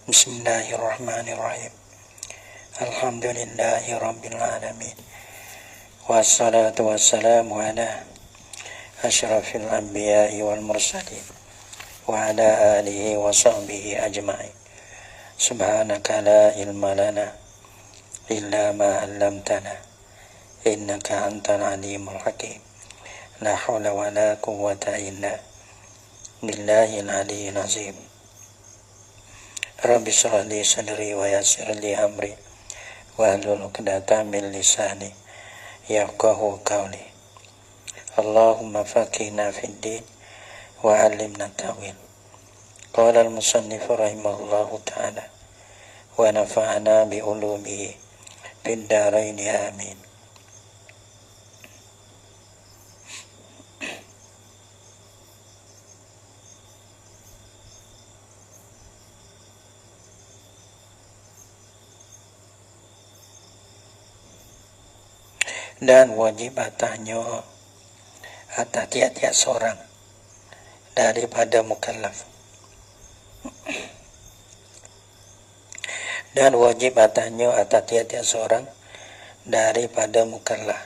Bismillahirrahmanirrahim. Alhamdulillahi rabbil alamin. Wassalatu wassalamu ala asyrafil anbiya'i wal mursalin wa ala alihi wa sahbihi ajma'in. Subhanaka la ilma lana illa ma 'allamtana innaka antal alimul hakim. La haula wa la quwwata illa billahil aliyyil azim. Rabbi shrah li sadri wa yassir li amri wahlul 'uqdatam min lisani yafqahu qawli. Allahumma faqihna fid din wa 'allimna ta'wil. Qala al-musannif rahimahullahu ta'ala wa nafa'ana bi ulumihi fid dharain amin. Dan wajib atasnya atas tiap-tiap seorang daripada mukallaf. Dan wajib atasnya atas tiap-tiap seorang daripada mukallaf.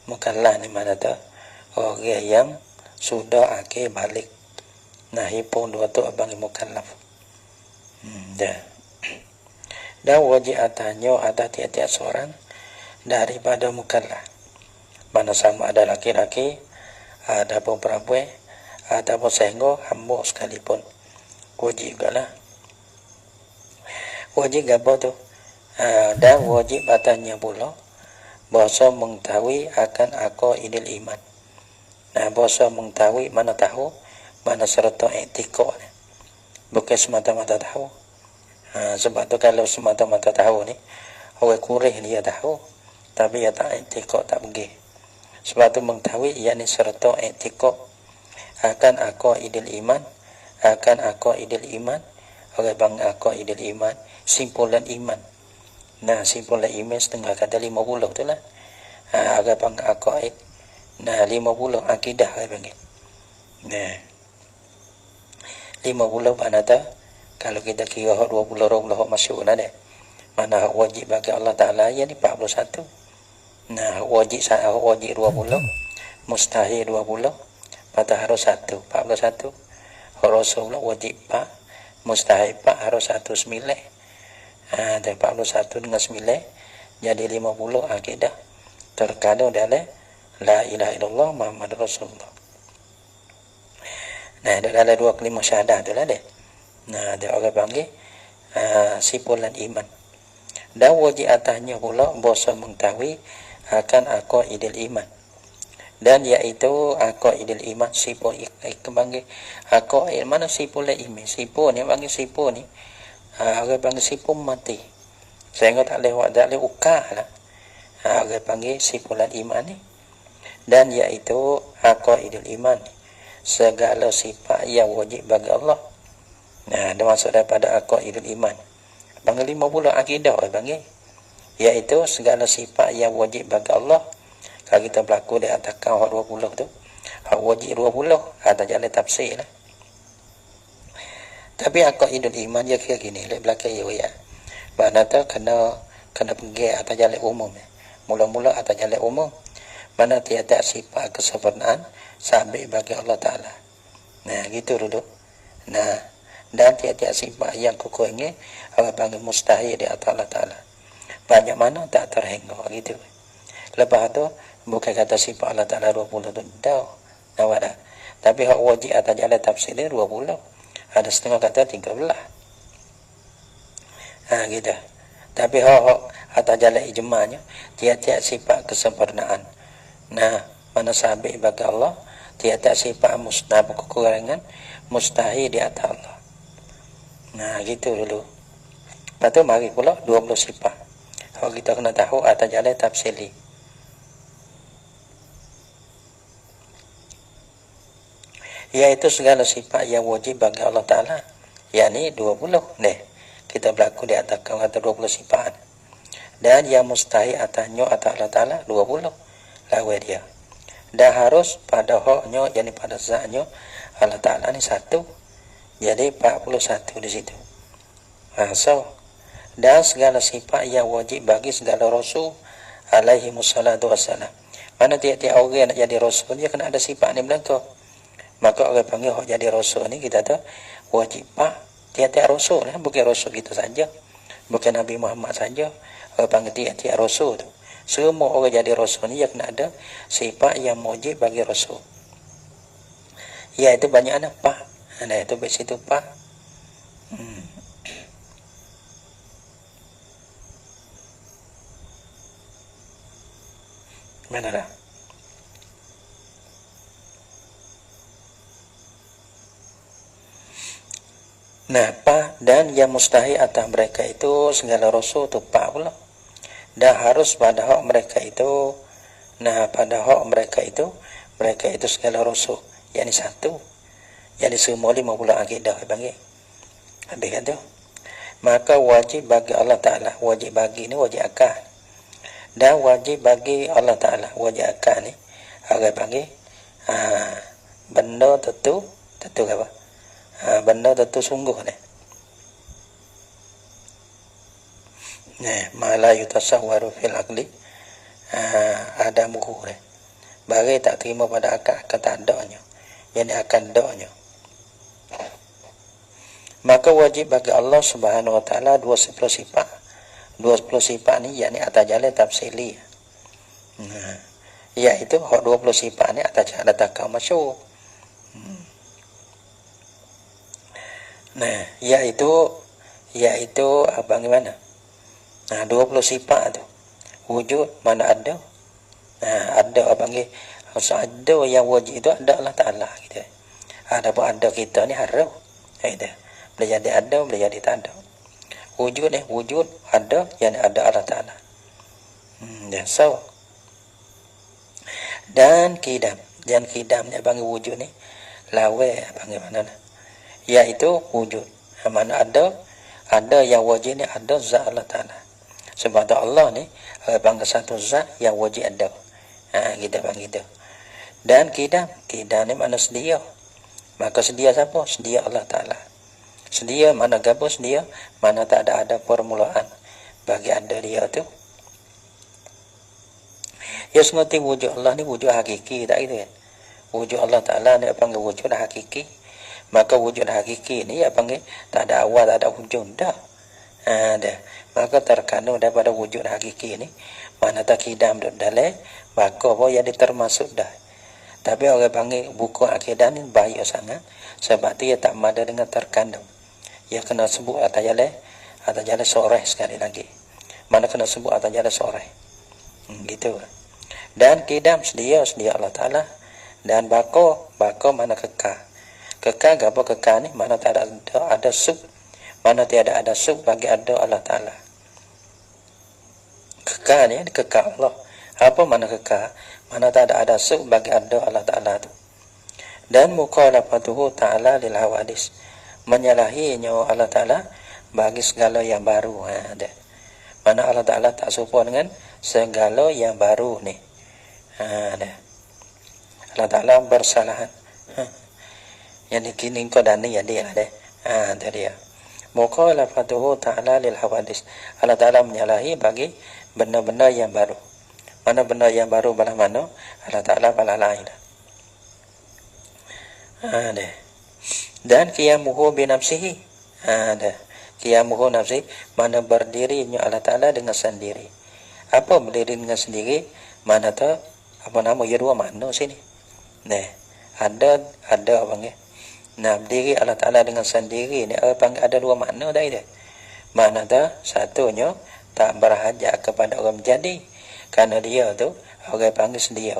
Mukallaf ni mana tu? Orang yang sudah akhir balik. Nah, hipung dua tu abang mukallaf. Dan wajib atasnya atas tiap-tiap seorang daripada mukallaf. Mana sama ada laki-laki, ada pun perempuan, ada pun sehingga hamba sekalipun. Wajib galah. Wajib apa tu? Dan wajib atasnya pula bahasa mengetahui akan aqaidil iman. Nah, bahasa mengetahui mana tahu, mana serta i'tiqad. Bukan semata-mata tahu. Sebab tu kalau semata-mata tahu ni, orang kurih dia tahu, tapi ia tak i'tiqad, tak pergi. Sebab tu mengetahui yakni serta i'tiqad akan aqaidil iman, akan aqaidil iman, orang bang aqaidil iman, simpulan iman. Nah, simpulan iman setengah kata 50 tu lah. Orang bang aqaid. Nah, 50 akidah orang panggil. Nah, 50 mana tu? Kalau kita kira 20 masuk dah deh. Mana wajib bagi Allah Ta'ala ya ni 41. Nah, wajib 20, mustahil 20, patah harus 1, 41. Rasulullah wajib 4, mustahil 4 harus 1 9. Dan 41 dengan 9 jadi 50 akidah. Terkadang dalam la ilaha illallah Muhammad Rasulullah. Nah, dalam 2 kalimah syahadah tu lah deh. Nah, dia orang panggil simpulan iman. Dan wajib atasnya pula bahasa mengetahui akan aqaidil iman. Dan iaitu aqaidil iman sipul panggil aqaid mana sipul iman. Sipul ni panggil sipul ni orang panggil sipul mati. Sehingga tak boleh ukah lah. Orang panggil sipulan iman ni. Dan iaitu aqaidil iman, segala sifat yang wajib bagi Allah. Nah, dia masuk daripada aqaidil iman. Panggil 50 akidah orang panggil. Iaitu segala sifat yang wajib bagi Allah. Kalau kita berlaku di atas kau 20 tu, hak wajib 20 ada jalan tafsir lah. Tapi aqaidul iman dia kira gini, lek belakang ya. Mana tu kena pergi atas jalan umum. Mula-mula atas jalan umum. Mana tiada sifat kesempurnaan sampai bagi Allah Ta'ala. Nah, gitu dulu. Nah, dan tiada sifat yang kukuhnya Allah panggil mustahil di atas Allah Ta'ala. Banyak mana tak terhingga gitu. Lepas tu bukan kata sifat Allah Ta'ala 20 tu dah dah. Tapi hak wajib atas jalan tafsir dia 20. Ada setengah kata 13. Gitu. Tapi hak atas jalan ijma'nya tiada sifat kesempurnaan. Nah, mana sampai bagi Allah tiada sifat mustahil kekurangan mustahil di atas Allah. Nah, gitu dulu. Lepas tu mari pula 20 sifat. Kalau kita kena tahu atas jalan tafsiri. Iaitu segala sifat yang wajib bagi Allah Ta'ala. Yakni 20. Kita berlaku di atas kata 20 sifat. Dan yang mustahil atasnya atas Allah Ta'ala 20. Lawa dia. Dan harus pada haknya, jadi pada zatnya Allah Ta'ala ni satu. Jadi 41 di situ. So dan segala sifat yang wajib bagi segala rasul alaihi wassalatu wassalam. Mana tiap-tiap orang nak jadi rasul dia kena ada sifat ni belaka. Maka orang panggil hok jadi rasul ni kita tahu wajib tiap-tiap rasul bukan rasul kita saja. Bukan Nabi Muhammad saja. Orang panggil tiap-tiap rasul tu. Semua orang jadi rasul ni dia kena ada sifat yang wajib bagi rasul. Ya itu banyak anak Nah itu bagi situ Mana dah? Nah, dan yang mustahil atas mereka itu segala rasul tu pula. Dan harus pada hak mereka itu, pada hak mereka itu segala rasul. Yang satu, yang semua 50 akidah panggil. Habis kan tu? Maka wajib bagi Allah Ta'ala, wajib bagi ni wajib akal. Dan wajib bagi Allah Ta'ala, wajib akal ni orang panggil benda tentu apa? Benda tentu sungguh ni. Mala yutasawwaru fil aqli ada muhu ni. Bagi tak terima pada akal tak adanya. Yang akan adanya. Maka wajib bagi Allah Subhanahu wa taala 20 sifat. 20 sifat ni yakni atas jalan tafsili. Iaitu 20 sifat ni atas jalan takam masyhur. Iaitu apa gimana? 20 sifat tu. Wujud mana ada? Ada apa panggil? Ada yang wajib itu ada Allah Taala gitu. Ada pun ada kita ni harus. Gitu. Boleh jadi ada, boleh jadi tak ada. Wujud ada yang ada Allah Taala. So dan kidam ni panggil wujud ni lawe panggil mana? Iaitu wujud. Mana ada yang wajib ni ada zat Allah Taala. Sebab tu Allah ni panggil satu zat yang wajib ada. Kita panggil itu. Dan kidam ni mana sedia. Maka sedia siapa? Sedia Allah Taala. Sedia mana gabus dia, mana tak ada permulaan bagi ada dia tu. Ya sengerti wujud Allah ni wujud hakiki tak gitu kan? Wujud Allah Taala ni panggil wujud hakiki. Maka wujud hakiki ni panggil tak ada awal, tak ada hujung dah. Maka terkandung daripada wujud hakiki ni mana tak kidam duduk dalam maka apa yang termasuk dah. Tapi orang panggil buku akidah ni bahaya sangat sebab tu ia tak ada dengan terkandung. Ia kena sebut atas jalan soreh sekali lagi. Mana kena sebut atas jalan soreh. Gitu. Dan kidam sedia Allah Ta'ala. Dan bako mana kekal. Kekal apa kekal ni? Mana tak ada sub. Mana tiada ada sub bagi ada Allah Ta'ala. Kekal ni kekal Allah. Apa mana kekal? Mana tak ada sub bagi ada Allah Ta'ala tu. Dan mukhalafatuhu ta'ala lil hawadis. Menyalahinya Allah Ta'ala bagi segala yang baru. Mana Allah Ta'ala tak serupa dengan segala yang baru ni. Allah Ta'ala bersalahan. Yang kini kau dan ni yang dia ada. Itu dia. Mukhalafatuhu ta'ala lil hawadis. Allah Ta'ala menyalahi bagi benda-benda yang baru. Mana benda yang baru belah mana? Allah Ta'ala belah lain. Dan qiyamuhu binafsihi. Qiyamuhu nafsi mana berdirinya Allah Ta'ala dengan sendiri. Apa berdiri dengan sendiri? Mana tu apa nama ya dua makna sini. Ada apa ni? Berdiri Allah Ta'ala dengan sendiri ni panggil ada dua makna dah itu. Mana tu satunya tak berhajat kepada orang menjadi kerana dia tu orang panggil sedia.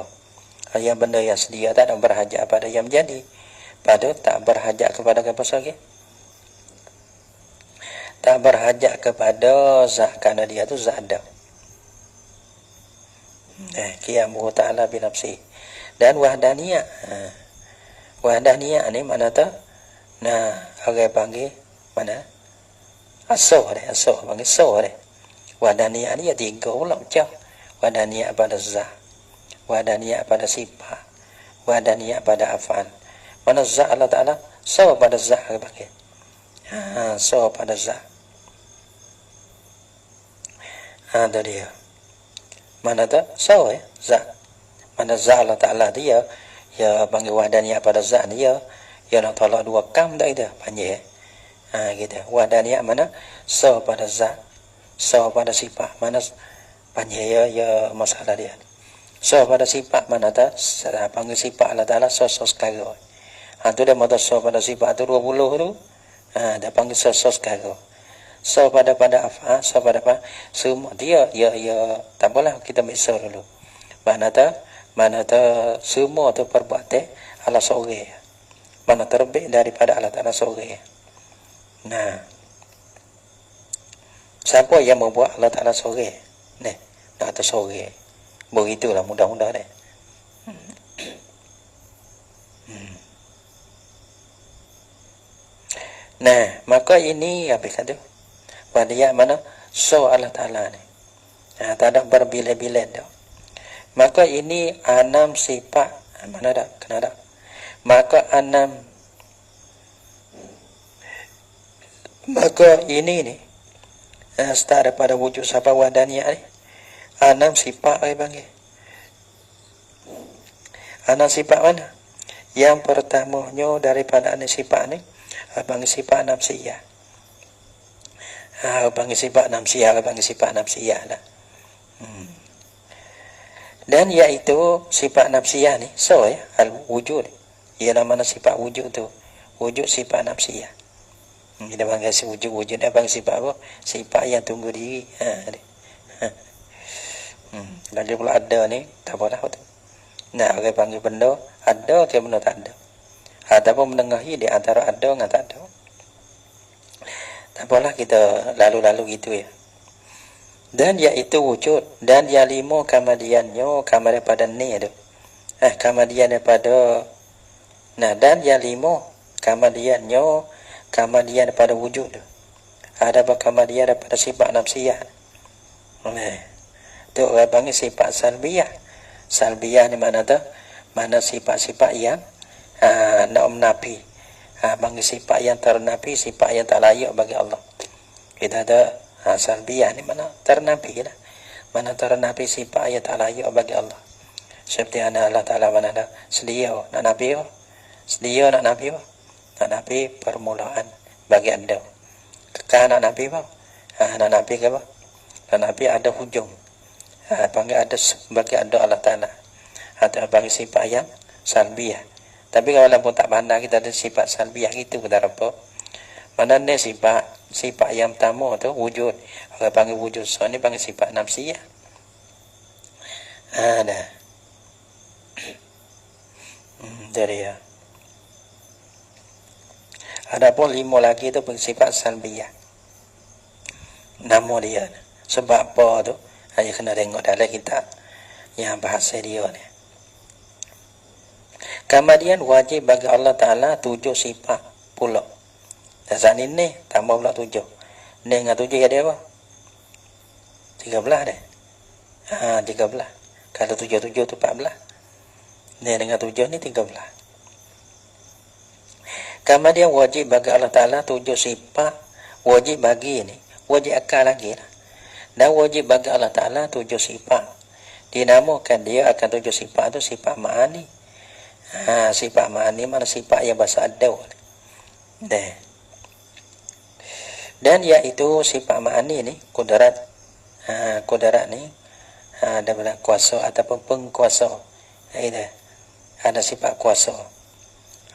Yang benda yang sedia tak ada berhajat pada yang menjadi. Pada tak berhajat kepada apa sahaja. Tak berhajat kepada zat kerana dia tu zat ada. Qiyamuhu ta'ala binafsi. Dan wahdaniyah. Wahdaniyah ni mana tu? Orang panggil mana? Asal panggil asal. Wahdaniyah ni ya 3 pula macam. Wahdaniyah pada zat. Wahdaniyah pada sifat. Wahdaniyah pada afal. Mana zat Allah Ta'ala? So pada zat ke pakai. So pada zat. tu dia. Mana tu? So zat. Mana zat Allah Ta'ala dia ya panggil wahdaniyah pada zat dia ya nak tolak dua kam tak itu panggil gitu. Wahdaniyah mana? So pada zat, so pada sifat. Mana panggil ya masalah dia. So pada sifat mana tu? Panggil sifat Allah Ta'ala so sekarang. Tu dia mata so pada sifat tu 20 tu. Dia panggil so sekarang. So pada af'al, so pada apa? Semua dia ya tak apalah kita misal dulu. Mana tu semua tu perbuatan Allah seorang. Mana terbit daripada Allah Ta'ala seorang. Nah, siapa yang membuat Allah Ta'ala seorang? Nah, atau seorang. Begitulah mudah-mudah deh. Nah, maka ini apa kata? Pada yang mana so Allah Ta'ala ni. Tak ada berbilah-bilah dah. Maka ini 6 sifat. Mana dah? Kena dah. Maka ini ni start daripada wujud sifat wahdaniyah ni 6 sifat ai panggil. 6 sifat mana? Yang pertamanya daripada 6 sifat ni panggil sifat nafsiyah. Panggil sifat nafsiyah, panggil sifat nafsiyah lah. Dan iaitu sifat nafsiyah ni so al-wujud. Ialah mana sifat wujud tu? Wujud sifat nafsiyah. Kita panggil wujud dia panggil sifat apa? Sifat yang tunggu diri. Lagi pula ada ni tak apalah tu. Nah, orang panggil benda ada ke benda tak ada. Ataupun menengahi di antara ada dengan tak ada. Tak apalah kita lalu-lalu gitu ya. Dan iaitu wujud. Dan yang 5 kamadiannya kamar daripada ni tu. Kamadian daripada dan yang 5 kamadiannya kamadian daripada wujud tu. Ada apa kamadian daripada sifat nafsiyah. Tu orang panggil sifat salbiyah. Salbiyah ni mana tu? Mana sifat-sifat yang nak menapi. Panggil sifat yang ternapi, sifat yang tak layak bagi Allah. Kita ada salbiyah ni mana ternapi lah. Mana ternapi sifat yang tak layak bagi Allah. Seperti Allah Ta'ala mana ada sedia nak nabi apa? Sedia nak nabi apa? Nak nabi permulaan bagi anda. Kekal nak nabi apa? Nak nabi ke apa? Nak nabi ada hujung. Panggil ada bagi anda Allah Ta'ala. Atau bagi sifat yang salbiyah. Tapi kalau pun tak pandang kita ada sifat salbiyah gitu kita apa? Mana ni sifat yang pertama tu wujud. Orang panggil wujud. So ni panggil sifat nafsiyah. Dah. Dari ya. Ada pun 5 lagi tu bersifat salbiyah. Nama dia. Sebab apa tu? Hanya kena tengok dalam kitab yang bahasa dia ni. Kemudian wajib bagi Allah Ta'ala 7 sifat pula. Dasar ni tambah pula 7. Ni dengan 7 ada apa? 13 dah. 13. Kalau 7 tu 14. Ni dengan 7 ni 13. Kemudian wajib bagi Allah Ta'ala 7 sifat. Wajib bagi ni. Wajib akal lagi lah. Dan wajib bagi Allah Ta'ala 7 sifat. Dinamakan dia akan 7 sifat tu sifat ma'ani. Sifat ma'ani mana sifat yang bahasa ada. Dan iaitu sifat ma'ani ni kudrat. Kudrat ni ada kuasa ataupun pengkuasa. Ada sifat kuasa.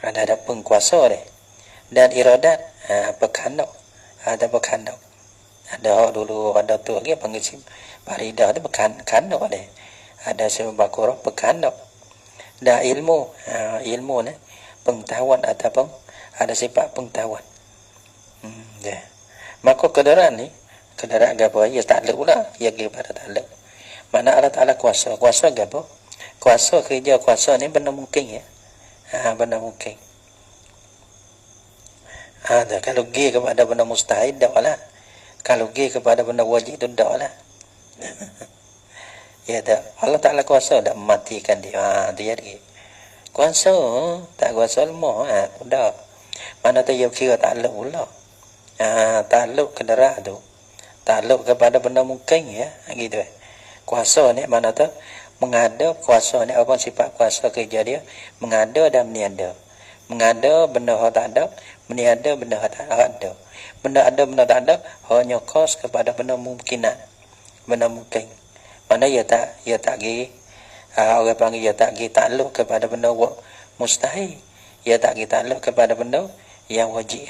Ada pengkuasa dia. Dan iradat berkandak. Ada berkandak. Ada dulu ada tu lagi panggil paridah tu berkandak dia. Ada sebab Al-Quran berkandak. Dan ilmu ni pengetahuan ataupun ada sifat pengetahuan. Maka kedaran ni kedaran apa ia takluk pula ia kepada takluk. Mana Allah Ta'ala kuasa apa? Kuasa kerja kuasa ni benda mungkin ya. Benda mungkin. Kalau pergi kepada benda mustahil dak lah. Kalau pergi kepada benda wajib tu dak lah. Ya dah. Allah Ta'ala kuasa dak mematikan dia. Dia lagi. Kuasa tak kuasa lemah. Dah. Mana tu ia kira takluk pula. Takluk kenderaan tu. takluk kepada benda mungkin ya, gitu. Kuasa ni mana tu? Mengada kuasa ni apa sifat kuasa kerja dia? Mengada dan meniada. Mengada benda yang tak ada, meniada benda yang tak ada. Benda ada benda tak ada hanya kos kepada benda mungkinan. Benda mungkin. Mana ia tak gi orang panggil ia tak gi takluk kepada benda mustahil. Ia tak gi takluk kepada benda yang wajib.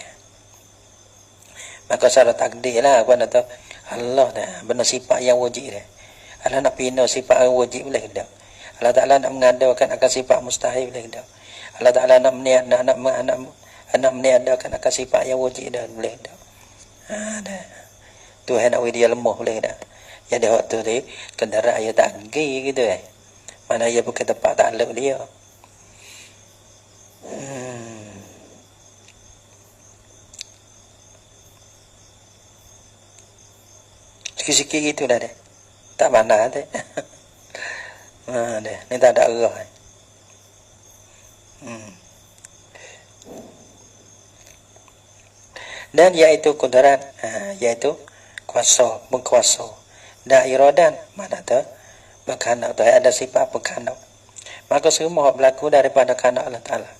Maka secara takdir lah apa nak tahu Allah dah benda sifat yang wajib dah. Allah nak pina sifat yang wajib boleh tak? Allah Taala nak mengadakan akan sifat mustahil boleh tak? Allah Taala nak meniadakan akan sifat yang wajib dah boleh tak? Dah. Tuhan nak dia lemah boleh tak? Jadi waktu tu kendaraan ia tak pergi gitu Mana ia bukan tempat takluk dia. Sikit-sikit gitu dah deh. Tak mana deh. Deh, ni tak ada arah. Dan iaitu kudarat, iaitu kuasa, berkuasa. Dan iradan, mana tu? Berkehendak tu, ada sifat berkehendak. Maka semua berlaku daripada kehendak Allah Ta'ala.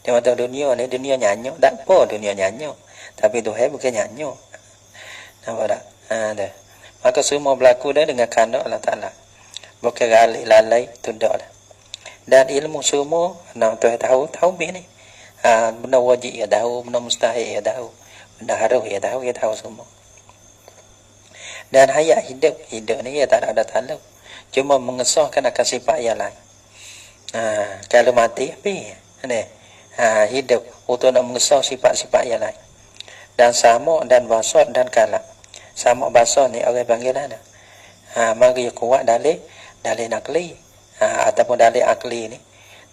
Dia kata dunia ni, dunia nyanyuk. Tak apa dunia nyanyuk. Tapi Tuhan bukan nyanyuk. Nampak tak? Dah. Maka semua berlaku dah dengan kehendak Allah Ta'ala. Bukan lalai, tunda dah. Dan ilmu semua, nak Tuhan tahu ni. Benda wajib ia tahu, benda mustahil ia tahu. Benda harus ia tahu semua. Dan hayat hidup ni ia tak ada takluk. Cuma mengesahkan akan sifat yang lain. Kalau mati, apa? Hidup untuk nak mengesah sifat-sifat yang lain. Dan sama dan basah dan kalam. Sama basah ni orang panggil ada. Mari kuat dalil nakli. Ataupun dalil akli ni.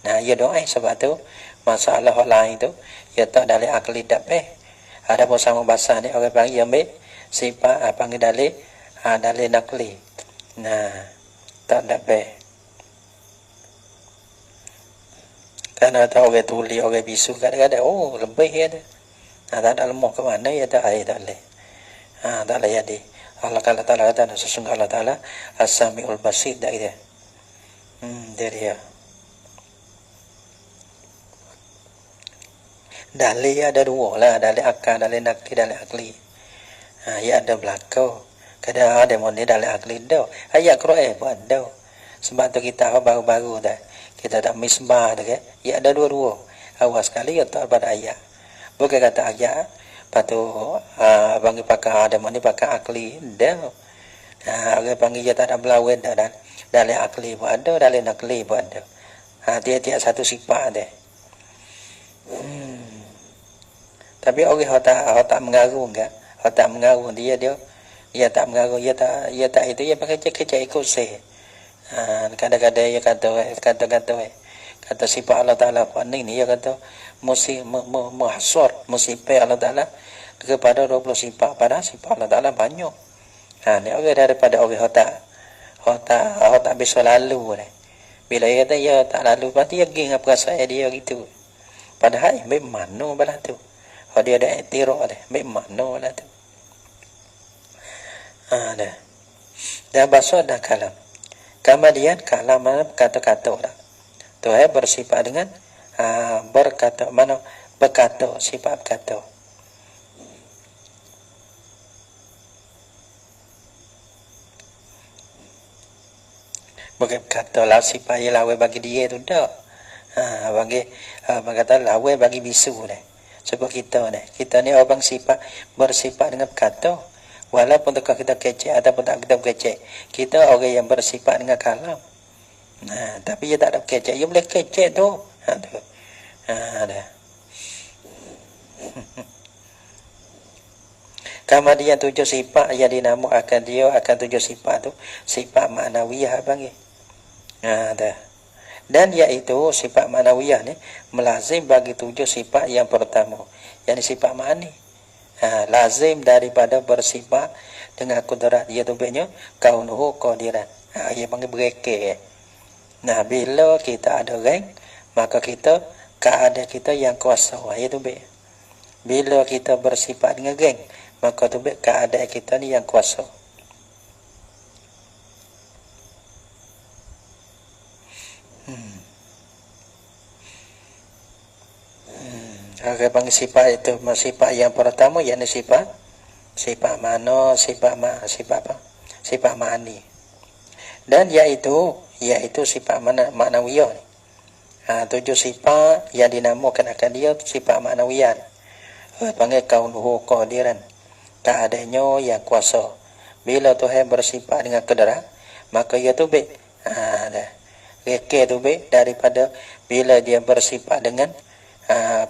Nah, ia doa sebab tu masalah lain tu ia tak dalil akli tak peh. Adapun sama basah ni orang panggil ambil sifat panggil dalil nakli. Nah, tak peh. Karena tahu orang tuli, orang bisu kadang-kadang lebih ada. Tak ada lemah ke mana ya tak boleh. Tak boleh jadi. Allah Ta'ala kata sesungguhnya Allah Ta'ala As-Sami'ul Basir dah dia. Dia. Dalil ada dua lah, dalil akal, dalil nakli, dalil akli. Ya ada belakang. Kadang ada mana dalil akli dah. Ayat Quran pun ada. Sebab tu kita baru-baru dah. Kita tak misbah dah kan. Ya ada dua-dua. Awal sekali ya tak pada ayat. Bukan kata ayat. Lepas tu panggil pakai ada mana pakai akli dah. Orang panggil dia tak ada berlawan dah. Dalil akli pun ada, dalil nakli pun ada. Tiap-tiap satu sifat dah. Tapi orang tak mengaruh enggak? Orang tak mengaruh dia tak mengaruh, dia tak itu, dia pakai kerja ikut sih. Kadang-kadang dia kata sifat Allah Ta'ala ni dia kata muhasor musibah Allah Ta'ala kepada 20 sifat, pada sifat Allah Ta'ala banyak. Ni orang daripada orang tak bisa lalu ni. Bila dia tak lalu, pasti dia pergi dengan perasaan dia gitu. Padahal memang mana balah tu. Dia ada iktiraf dah, memang mana balah tu. Dah. Dan bahasa dan kalam. Kemudian kalam mana kata-kata dah. Tuhan bersifat dengan berkata, mana berkata, sifat kata. Bukan kata lah sifat yang lawa bagi dia tu tak. Kata lawa bagi bisu dah. Sebab kita ni orang bersifat dengan kata. Walaupun tekah kita kecek ataupun tak kita kecek, kita orang yang bersifat dengan kalam. Tapi dia tak ada kecek, dia boleh kecek tu. Dah. Kemudian 7 sifat yang dinamakan dia akan 7 sifat tu sifat maknawiyah panggil. Dah. Dan iaitu sifat maknawiyah ni melazim bagi 7 sifat yang pertama, yakni sifat makni. Lazim daripada bersifat dengan kudrat, iaitu benyo kaunuhu qadiran. Ia panggil bereke. Nah, bila kita ada rank, maka kita keadaan kita yang kuasa, iaitu be. Bila kita bersifat dengan geng, maka tu keadaan kita ni yang kuasa. Orang panggil sifat itu, sifat yang pertama yakni sifat mana, sifat apa? Sifat ma'ani. Dan iaitu sifat maknawiyah. 7 sifat yang dinamakan akan dia sifat maknawiyah. Panggil kaunuhu qadiran, keadaannya yang kuasa. Bila Tuhan bersifat dengan kedera, maka ia tu reka tu daripada bila dia bersifat dengan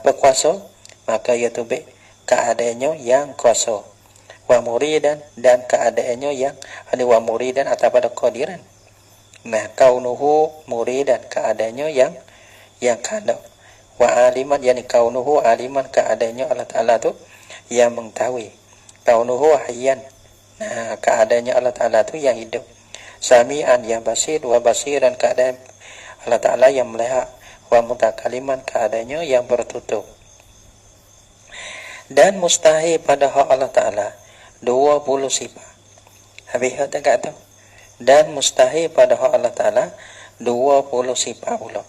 berkuasa, maka ia tu keadaannya yang kuasa. Wa muridan, dan keadaannya yang wa muridan atau pada qadiran. Nah, kaunuhu muridan, keadaannya yang kada. Wa aliman, yani kaunuhu aliman, keadaannya Allah Ta'ala tu yang mengetahui. Kaunuhu hayyan, nah, keadaannya Allah Ta'ala tu yang hidup. Sami'an, yang basir. Wa basiran, keadaan Allah Ta'ala yang melihat. Wa mutakaliman, keadaannya yang bertutur. Dan mustahil pada hak Allah Ta'ala 20 sifat. Habis tak kata. Dan mustahil pada hak Allah Ta'ala 20 sifat pula.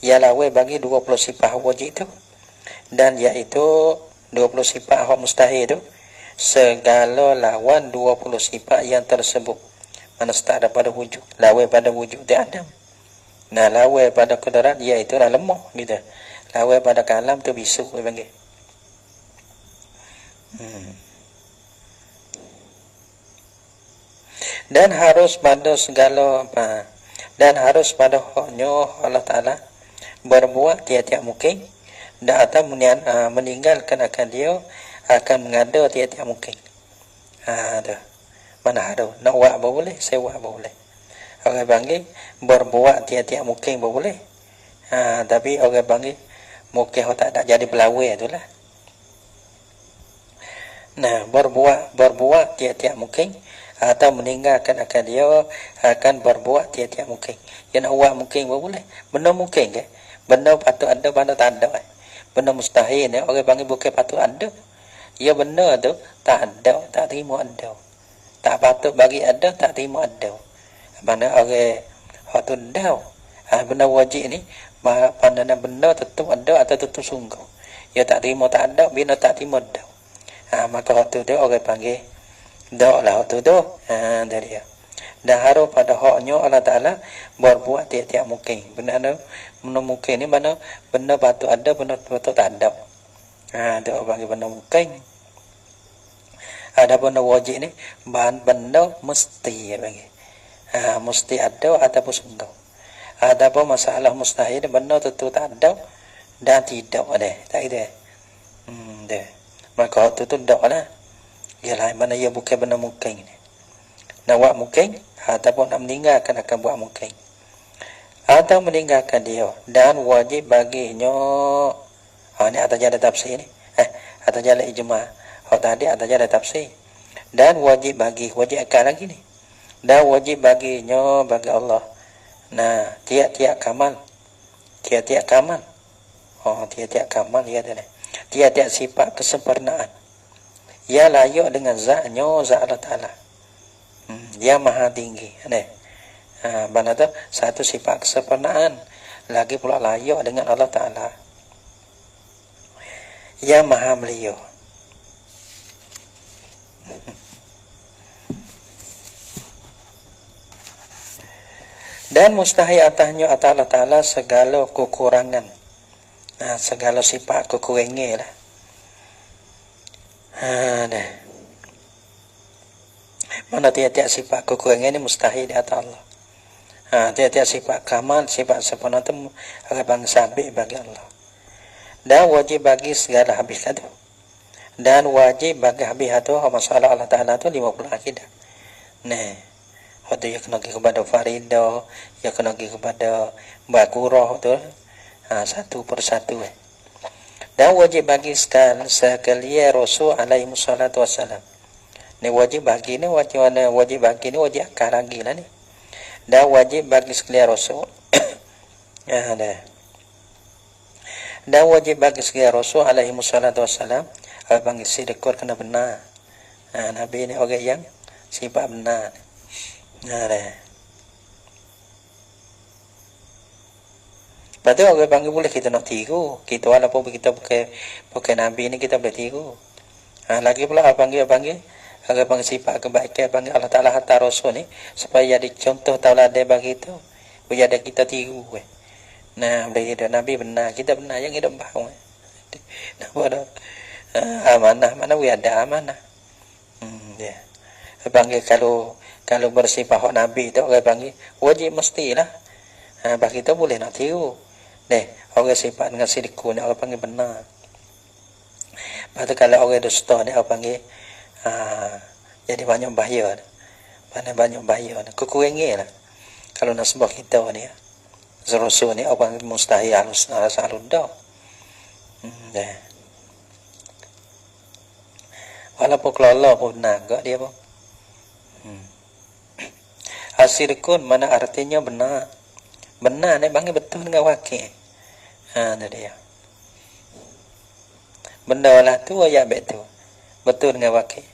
Ialah bagi 20 sifat wajib tu. Dan iaitu 20 sifat hak mustahil tu, segala lawan 20 sifat yang tersebut. Mana start daripada wujud. Lawan pada wujud dia Adam. Nah, lawan pada kudarat iaitu lemah gitu. Lawan pada kalam tu bisu panggil. Dan harus pada segala dan harus pada haknya Allah Ta'ala berbuat tiap-tiap mungkin, dan atau meninggalkan akan dia akan mengada tiap-tiap mungkin. Mana ada nak buat boleh, saya buat boleh. Orang panggil berbuat tiap-tiap mungkin boleh. Tapi orang panggil mungkin tak ada jadi pelawai itulah. Nah, berbuat tiap-tiap mungkin atau meninggalkan akan dia akan berbuat tiap-tiap mungkin. Yang nak buat mungkin boleh. Benda mungkin ke? Benda patut ada, benda tak ada. Benda mustahil ni orang panggil bukan patut ada. Ya, benda tu tak ada, tak terima ada. Tak patut bagi ada, tak terima ada. Mana orang tu dah. Benda wajib ni pandangan benda tetap ada atau tetap sungguh. Ya, tak terima tak ada, bina tak terima ada. Maka tu dia orang panggil dak lah tu tu. Dari dia. Dan harus pada haknya Allah Ta'ala berbuat tiap-tiap mungkin. Benda mungkin ni mana benda patut ada, benda patut tak ada. Dia orang panggil benda mungkin. Ada benda wajib ni benda mesti panggil. Mesti ada ataupun sungguh. Ada pun masalah mustahil, benda tentu tak ada dan tidak ada. Tak ada. Maka tu tak lah. Ialah mana ia bukan benda mungkin ni. Nak buat mungkin ataupun nak meninggalkan akan buat mungkin. Atau meninggalkan dia dan wajib baginya. Ni atas jalan tafsir ni. Atas jalan ijma'. Tadi atas jalan tafsir. Dan wajib akan lagi ni. Dan wajib baginya bagi Allah. Nah, tiap-tiap kamal. Tiap-tiap kamal ya dah. Tiap-tiap sifat kesempurnaan. Ia layak dengan zatnya, zat Allah Ta'ala. Dia maha tinggi. Mana tu satu sifat kesempurnaan. Lagi pula layak dengan Allah Ta'ala. Ia maha mulia. Dan mustahil atasnya atas Allah Ta'ala segala kekurangan. Segala sifat kekurangan lah. Mana tiap-tiap sifat kekurangan ni mustahil di atas Allah. Tiap-tiap sifat kamal, sifat sempurna tu agak bangsa bagi Allah. Dan wajib bagi segala habis tu. Dan wajib bagi habis tu masalah Allah Ta'ala tu 50 akidah. Waktu ia kena pergi kepada Faridah, ia kena pergi kepada Bakurah tu. Satu persatu. Dan wajib bagi sekalian Rasul alaihi wassalatu wassalam. Ni wajib bagi ni wajib akal lagi lah ni. Dan wajib bagi sekalian Rasul. Dan wajib bagi segala Rasul alaihi wassalatu wassalam panggil sidqun kena benar. Nabi ni orang yang sifat benar. Lepas tu orang panggil boleh kita nak tiru. Kita walaupun kita pakai Nabi ni kita boleh tiru. Lagi pula orang panggil sifat kebaikan, panggil Allah Ta'ala hantar Rasul ni supaya jadi contoh tauladan bagi kita. Supaya ada kita tiru. Nah, boleh kita Nabi benar, kita benar yang hidup bau. Nampak dah. Amanah, mana we ada amanah. Dia. Panggil kalau bersifat hak Nabi tu orang panggil wajib mestilah. Bagi kita boleh nak tiru. Orang sifat dengan sidqun orang panggil benar. Lepas tu kalau orang dusta ni orang panggil jadi banyak bahaya. Banyak bahaya. Kukurengi lah. Kalau nak sebab kita ni Rasul ni orang mustahil halus dah. Walaupun kalau Allah pun benar juga dia pun. Sidqun mana artinya benar. Benar ni panggil betul dengan wakil. Itu dia. Benda lah tu ayat betul. Betul dengan wakil.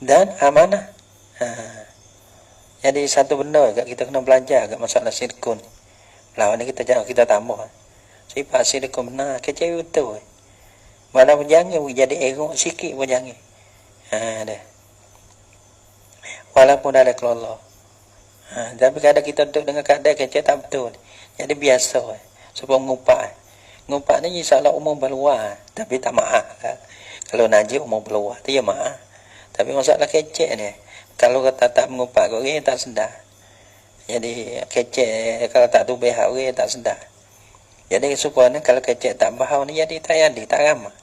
Dan amanah. Jadi satu benda agak kita kena belajar agak masalah sidqun. Lawan ni kita jangan kita tambah. Sifat sidqun benar, kecil betul. Walaupun jangan jadi ego sikit pun jangan. Dah. Walaupun ada kelolo. Tapi kadang kita duduk dengan keadaan kecil tak betul. Jadi biasa. Supaya ngumpat. Ngumpat ni insya-Allah umum berluar, tapi tak maaf. Kalau najis umum berluar, tu ya maaf. Tapi masalah kecil ni, kalau kata tak mengumpat orang tak sedar. Jadi kecil kalau tak tubih orang tak sedar. Jadi supaya kalau kecil tak bahau ni jadi tak ramah.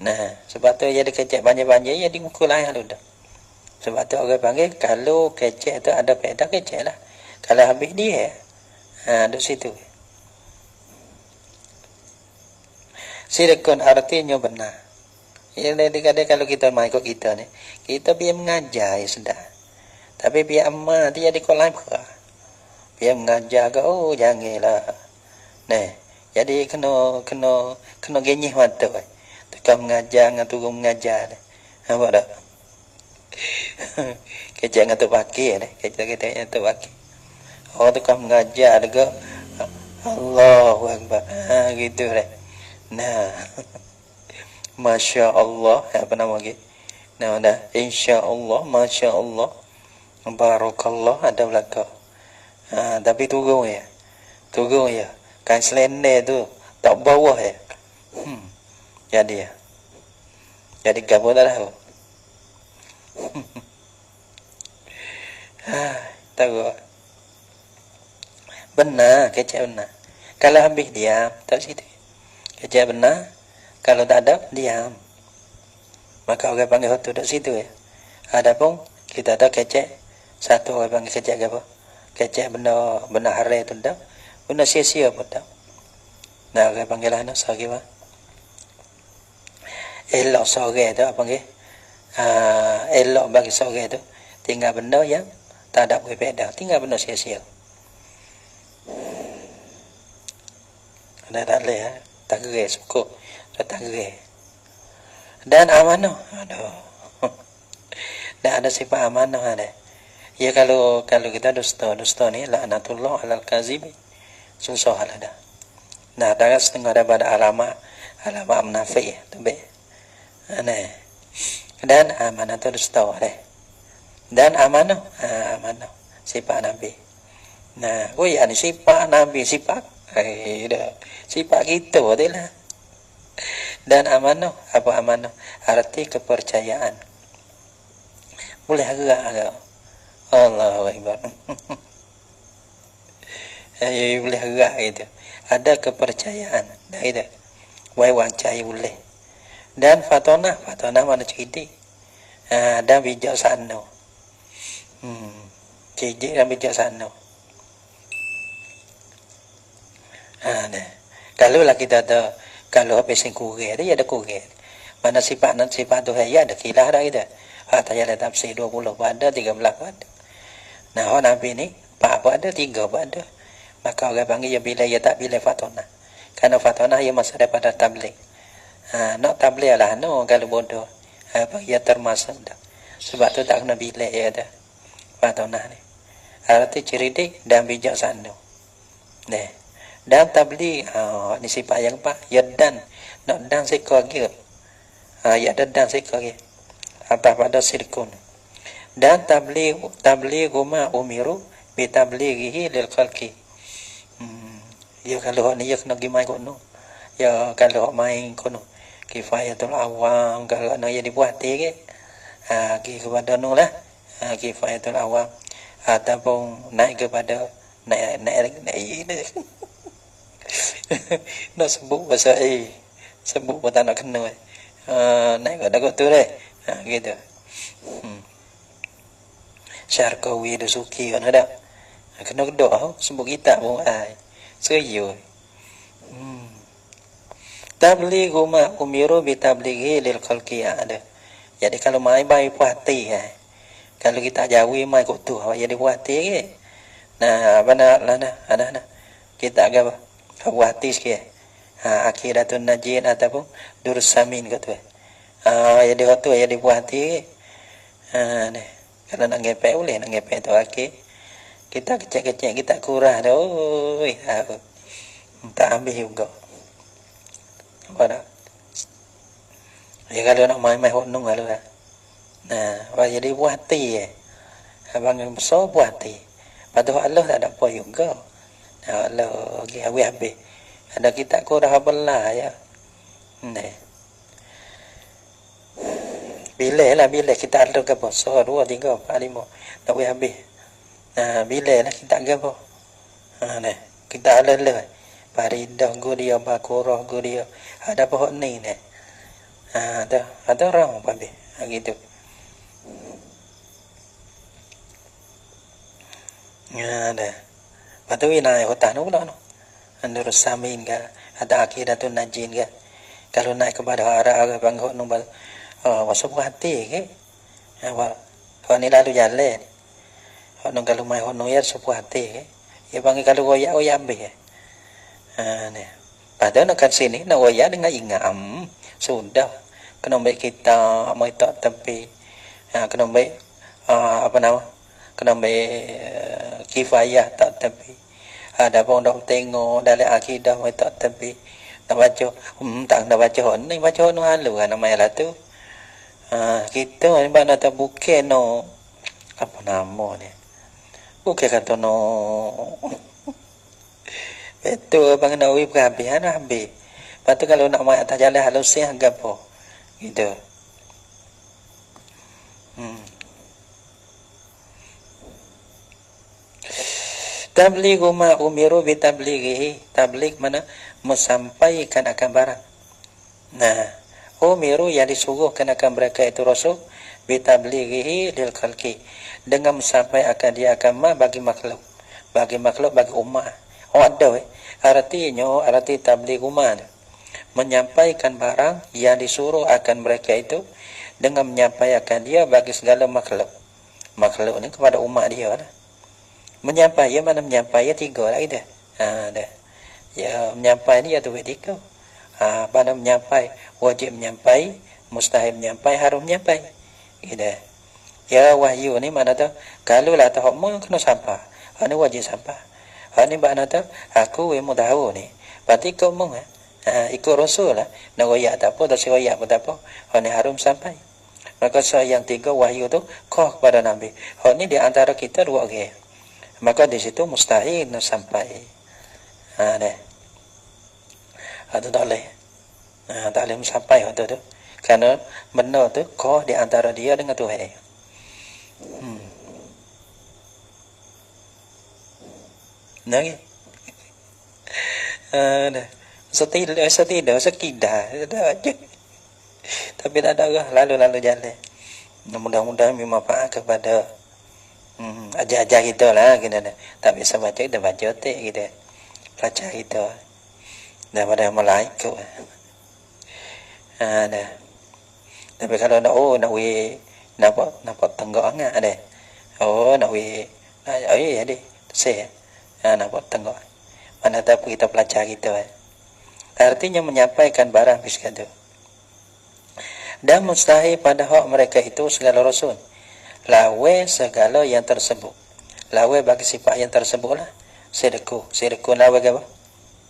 Nah, sebab tu jadi kecil banjir-banjir jadi muka lain lalu dah. Sebab tu orang panggil kalau kecil tu ada faedah kecil lah. Kalau habis dia duduk situ. Sidqun artinya benar. Jadi kadang kalau kita main ikut kita ni, kita biar mengajar ya sedar. Tapi biar amal dia jadi kau lain perah. Biar mengajar ke janganlah. Jadi kena genyih mata. Tukang mengajar dengan turun mengajar. Nampak tak? Kecil dengan tu pakai ni. Kecil dengan tu pakai. Tukang mengajar juga. Allahu Akbar. Gitu lah. Nah. Masya Allah. Apa nama lagi? Nah, dah. Insya Allah. Masya Allah. Barakallah. Ada belakang. Tapi turun ya. Turun ya. Kan selendek tu. Tak bawah ya. Jadi ya. Jadi kamu tak tahu. Tahu. Benar. Kecil benar. Kalau habis diam. Tak situ. Kecil benar. Kalau tak ada, diam. Maka orang panggil hotu duduk situ ya. Adapun kita ada kecek. Satu orang panggil kecek apa? Kecek benda hari tu dah. Benda sia-sia pun dah. Nah, orang panggil lah sore apa? Elok sore tu apa panggil? Elok bagi sore tu. Tinggal benda yang tak ada berbeza. Tinggal benda sia-sia. Ada tak boleh ya? Tak gerai sukup. Tak gerai. Dan amanah. Aduh. Dan ada sifat amanah ada. Ya kalau kita dusta ni laknatullah alal kazibi. Susah lah dah. Nah, ada setengah daripada alamat munafik tu be. Dan amanah tu dusta deh. Dan amanah sifat Nabi. Nah, ni sifat Nabi sifat sifat kita tu lah. Dan amanah, apa amanah? Arti kepercayaan. Boleh agak. Allahu Akbar. Boleh agak gitu. Ada kepercayaan. Dah itu. Wancai boleh. Dan fatona mana cerita. Dan bijaksana. Cerdik dan bijaksana. Kalau lah kita ada, kalau habis kurang dia ada kurang. Mana sifat tu ya ada kilah dah kita. Tanya lah tafsir 20 pada 13 pada. Nah, orang Nabi ni 4 pada 3 pada. Maka orang panggil ya bila ya tak bila fatona. Karena fatwa ia masuk daripada tabligh. Nak tabligh lah no kalau bodoh. Ia termasuk dah. Sebab tu tak kena bilik ya dah. Fatwa ni. Arti cerdik dan bijaksana. Nah, dan tabligh ni sifat yang apa? Ya dan nak dan sekor dia. Ya dan sekor dia. Atas pada sirkun. Dan tabligh ma umiru bi tablighihi lil khalqi. Ya kalau ni ya kena pergi main kono. Ya kalau main kono kifayatul awam kalau nak ya dibuat ke. Pergi kepada nu lah. Kifayatul awam ataupun naik kepada naik ini. Nak sebut bahasa sebut pun tak nak kena. Naik kat dagu tu deh. Gitu. Syarkawi Dusuki kan ada. Kena doa sebut kitab pun serius. Tabligh ma umiru bi tablighi lil khalqi ada. Jadi kalau mai bai puati kalau kita jawi mai kok tu jadi puati ke. Nah, benar lah nah. Kita agak puati sikit. Akhiratun najin ataupun dursamin kata. Jadi waktu jadi puati. Ni. Kalau nak ngepek boleh nak ngepek tu akhir. Kita kecek-kecek kita kurang dah. Oi, tak ambil juga. Apa dah? Ya kalau nak main-main honong kalau lah. Nah, jadi puati abang yang besar puati. Padahal Allah tak ada apa juga. Allah pergi habis. Ada kita kurang belah ya. Nah. Bila kita ada ke besar 2 3 4 5 tak boleh habis. Bila lah kita ke apa? Nah, kita ada lah. Faridah gudia bakurah gudia. Ada pohon ni ni. Ada orang apa habis. Gitu. Ada. Batu wilayah hutan pula no. Andur samin ke, ada akidatun najin ke. Kalau naik kepada arah bangun nombor masuk hati ke. Kalau ni lalu jalan. Kalau mai hono ya sepuh hati ke. Ya bang kalau goyak ambil ke. Ni. Padahal nak kat sini nak goyak dengan ingam. Sudah. Kena baik kita mai tak tepi. Kena baik apa nama? Kena baik kifayah tak tepi. Ada pun dok tengok dalam akidah mai tak tepi. Tak baca. Tak nak baca ni baca no halu kan nama lah tu. Kita ni mana tak bukan no apa nama ni. Bukan kata no. Betul bang Nawawi berhabis habis. Lepas tu kalau nak mai atas jalan halus siang gapo. Gitu. Tabligh ma umiru bi tablighihi. Tabligh mana menyampaikan akan barang. Nah, umiru yang disuruhkan akan mereka itu Rasul bi tablighihi lil khalqi. Dengan menyampaikan dia agama bagi makhluk. Bagi umat. Ada arti tabligh umat. Menyampaikan barang yang disuruh akan mereka itu dengan menyampaikan dia bagi segala makhluk. Makhluk ni kepada umat dia lah. Menyampaikan mana menyampaikan 3 lah kita. Dah. Ya menyampaikan ni ya tu 3. Pada menyampaikan wajib menyampaikan, mustahil menyampaikan, harus menyampaikan. Gitu. Ya wahyu ni mana tu kalau lah tahu mau kena sampah. Ini wajib sampah. Ini makna tu aku ilmu tahu ni. Berarti kau mau ikut Rasul lah. Nak royak tak apa, tak royak pun tak apa. Ini harus sampai. Maka yang 3 wahyu tu kau kepada Nabi. Ini di antara kita 2 orang. Maka di situ mustahil nak sampai. Dah. Itu tak boleh. Tak boleh sampai waktu tu. Kerana benar tu kau di antara dia dengan Tuhan. Nagi. Dah. Sekidah. Tapi tak ada lalu jalan. Mudah-mudahan bermanfaat kepada ajar-ajar kita lah. Tak biasa baca, kita baca otak kita. Belajar kita. Daripada malaikat. Dah. Tapi kalau nak nampak tenggak sangat ada. Nak jadi. Saya. Nampak tenggak. Mana tahu kita belajar kita. Artinya menyampaikan barang biskado. Dan mustahil pada hak mereka itu segala rasul. Lawe segala yang tersebut. Lawe bagi sifat yang tersebut lah. Sedekut lawe ke apa?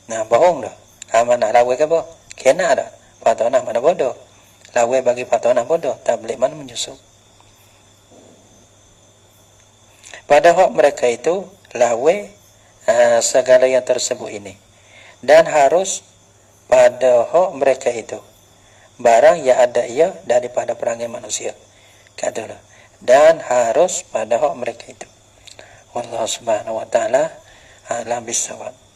Nah, bohong dah. Amanah lawe ke apa? Kena dah. Patona mana bodoh. Lawe bagi patona bodoh. Tablik mana menyusup. Pada hak mereka itu, lawe segala yang tersebut ini. Dan harus pada hak mereka itu. Barang yang ada ia daripada perangai manusia. Katalah. Dan harus pada hak mereka itu. Wallahu subhanahu wa ta'ala alam bisawab.